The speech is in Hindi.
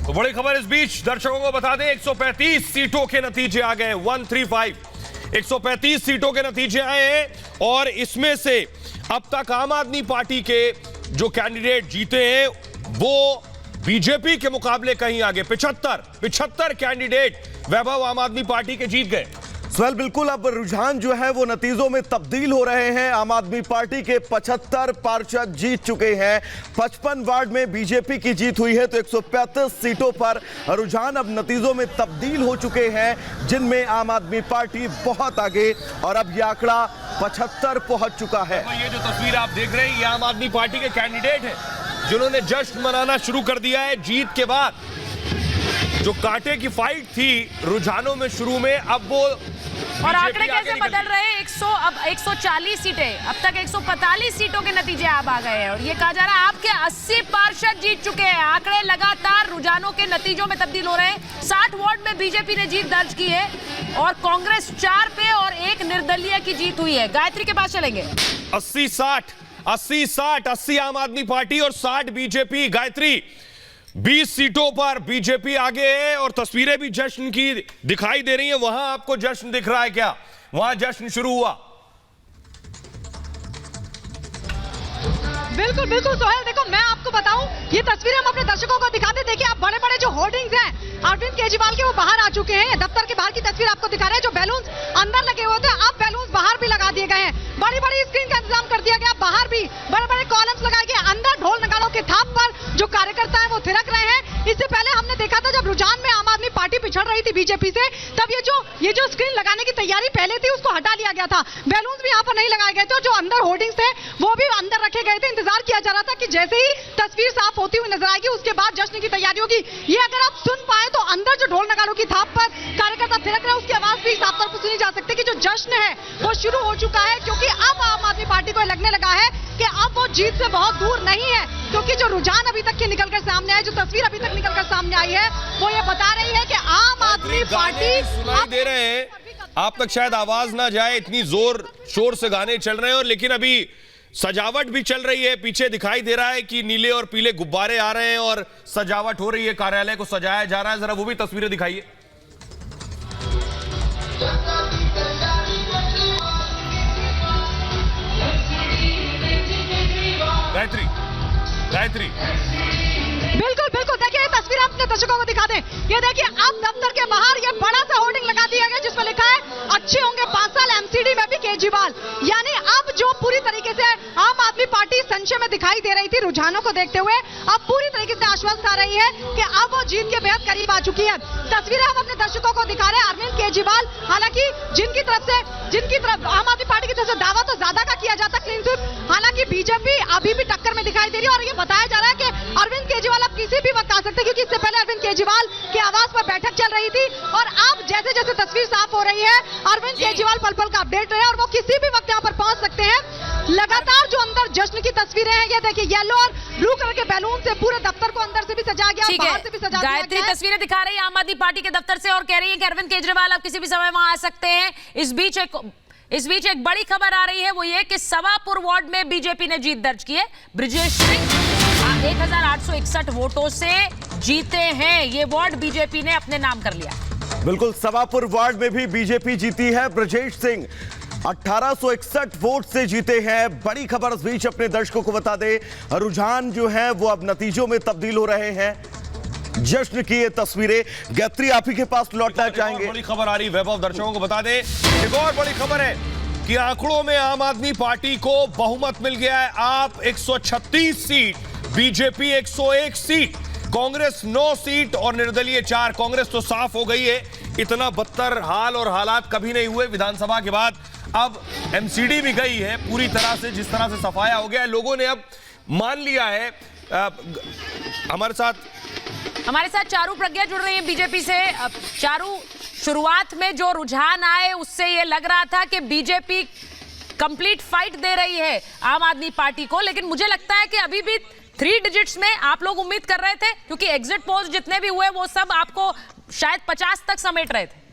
तो बड़ी खबर इस बीच दर्शकों को बता दें, 135 सीटों के नतीजे आ गए। 135 135 सीटों के नतीजे आए हैं और इसमें से अब तक आम आदमी पार्टी के जो कैंडिडेट जीते हैं वो बीजेपी के मुकाबले कहीं आगे। 75 कैंडिडेट वैभव आम आदमी पार्टी के जीत गए। वेल बिल्कुल, अब रुझान जो है वो नतीजों में तब्दील हो रहे हैं। आम आदमी पार्टी के 75 पार्षद जीत चुके हैं। 55 वार्ड में बीजेपी की जीत हुई है, तो 135 सीटों पर रुझान अब नतीजों में तब्दील हो चुके हैं, जिनमें आम आदमी पार्टी बहुत आगे और अब यह आंकड़ा 75 पहुंच चुका है। ये जो तस्वीर आप देख रहे हैं ये आम आदमी पार्टी के कैंडिडेट हैं जिन्होंने जश्न मनाना शुरू कर दिया है जीत के बाद। जो कांटे की फाइट थी रुझानों में शुरू में, अब वो और आंकड़े कैसे बदल रहे हैं। 140 सीटें, अब तक 145 सीटों के नतीजे अब आ गए हैं और ये कहा जा रहा है आपके 80 पार्षद जीत चुके हैं। आंकड़े लगातार रुझानों के नतीजों में तब्दील हो रहे हैं। 60 वार्ड में बीजेपी ने जीत दर्ज की है और कांग्रेस 4 पे और 1 निर्दलीय की जीत हुई है। गायत्री के पास चलेंगे। 80 आम आदमी पार्टी और 60 बीजेपी। गायत्री, 20 सीटों पर बीजेपी आगे है और तस्वीरें भी जश्न की दिखाई दे रही हैं। वहां आपको जश्न दिख रहा है क्या? वहां जश्न शुरू हुआ? बिल्कुल बिल्कुल सोहेल, देखो मैं आपको बताऊं, ये तस्वीरें हम अपने दर्शकों को दिखाते। देखिए आप बड़े बड़े जो होर्डिंग्स हैं अरविंद केजरीवाल के, वो बाहर आ चुके हैं। दफ्तर के बाहर की तस्वीर आपको दिखा रहे हैं। जो बैलून्स अंदर लगे हुए थे अब बैलून्स बाहर भी लगा दिए गए हैं। बड़ी बड़ी स्क्रीन का इंतजाम कर दिया गया। बाहर भी बड़े बड़े कॉलम्स लगाए गए। अंदर ढोल नगाड़ों के थाप पर जो कार्यकर्ता है वो थिरक रहे हैं। इससे पहले हमने देखा था जब रुझान में आम आदमी पार्टी पिछड़ रही थी बीजेपी से, तब ये जो स्क्रीन लगाने की तैयारी पहले थी उसको हटा लिया गया था। बैलून्स भी यहाँ पर नहीं लगाए गए थे और जो अंदर होर्डिंग्स थे वो भी अंदर रखे गए थे। इंतजार किया जा रहा था कि जैसे ही तस्वीर साफ होती हुई नजर आएगी उसके बाद जश्न की तैयारी होगी। ये अगर आप सुन पाए तो अंदर जो ढोल नगाड़ों की थाप पर कार्यकर्ता थिरक रहे हैं उसकी आवाज भी साफ तौर पर सुनी जा सकती है कि जो जश्न है वो शुरू हो चुका है, क्योंकि अब आम आदमी पार्टी को लगने लगा है कि अब वो जीत से बहुत दूर नहीं है। क्योंकि जो रुझान अभी तक के निकलकर सामने आए, जो तस्वीर अभी तक निकलकर सामने आई है वो ये बता रही है कि आम आदमी पार्टी सुनाई दे रहे हैं। आप तक शायद आवाज ना जाए, इतनी जोर शोर से गाने चल रहे हैं और लेकिन अभी सजावट भी चल रही है। पीछे दिखाई दे रहा है कि नीले और पीले गुब्बारे आ रहे हैं और सजावट हो रही है, कार्यालय को सजाया जा रहा है। जरा वो भी तस्वीरें दिखाइए। गायत्री बिल्कुल बिल्कुल, देखिए तस्वीर अपने दर्शकों को दिखा दें। ये देखिए अब दफ्तर के बाहर ये बड़ा सा होर्डिंग लगा दिया गया जिसमें लिखा है अच्छे होंगे 5 साल एमसीडी में भी केजरीवाल। यानी अब जो पूरी तरीके से आम आदमी पार्टी संशय में दिखाई दे रही थी रुझानों को देखते हुए, अब पूरी तरीके से आश्वस्त आ रही है कि अब वो जीत के बेहद करीब आ चुकी है। तस्वीरें हम अपने दर्शकों को दिखा रहे हैं। अरविंद केजरीवाल, हालांकि जिनकी तरफ आम आदमी पार्टी की तरफ से दावा तो ज्यादा का किया जाता क्लीन स्वीप, हालांकि बीजेपी अभी भी टक्कर में दिखाई दे रही है। और ये बताया जा रहा है कि अरविंद केजरीवाल अब किसी भी वक्त आ सकते हैं, क्योंकि इससे पहले अरविंद केजरीवाल के आवास पर बैठक चल रही थी और अब जैसे जैसे तस्वीर साफ हो रही है अरविंद केजरीवाल पल पल का अपडेट रहे और वो किसी भी वक्त यहाँ पर पहुंच सकते हैं। लगातार जो अंदर जश्न की तस्वीरें हैं, ये देखिए येलो और ब्लू कलर के बैलून से पूरे दफ्तर को अंदर से भी सजाया गया, बाहर से भी सजाया गया। गायत्री तस्वीरें दिखा रही है आम आदमी पार्टी के दफ्तर से और कह रही है कि अरविंद केजरीवाल अब किसी भी समय वहां आ सकते हैं। इस बीच एक बड़ी खबर आ रही है, वो ये कि सवापुर वार्ड में बीजेपी ने जीत दर्ज की है। ब्रजेश सिंह 1861 वोटों से जीते हैं। ये वार्ड बीजेपी ने अपने नाम कर लिया। बिल्कुल, सवापुर वार्ड में भी बीजेपी जीती है। ब्रजेश सिंह 1861 वोट से जीते हैं। बड़ी खबर इस बीच अपने दर्शकों को बता दे, रुझान जो है वो अब नतीजों में तब्दील हो रहे हैं। जश्न की ये तस्वीरें। गायत्री, आप ही के पास लौटना चाहेंगे। बड़ी खबर आ रही वैभव, दर्शकों को बता दे। एक और बड़ी खबर है कि आंकड़ों में आम आदमी पार्टी को बहुमत मिल गया है। आप 136 seat, BJP 101 seat, Congress 9 seat और निर्दलीय 4। कांग्रेस तो साफ हो गई है। इतना बदतर हाल और हालात कभी नहीं हुए विधानसभा के बाद। अब एमसीडी भी गई है पूरी तरह से, जिस तरह से सफाया हो गया है, लोगों ने अब मान लिया है। हमारे साथ चारू प्रज्ञा जुड़ रही है बीजेपी से। चारू, शुरुआत में जो रुझान आए उससे ये लग रहा था कि बीजेपी कंप्लीट फाइट दे रही है आम आदमी पार्टी को, लेकिन मुझे लगता है कि अभी भी 3 डिजिट्स में आप लोग उम्मीद कर रहे थे, क्योंकि एग्जिट पोल्स जितने भी हुए वो सब आपको शायद 50 तक समेट रहे थे।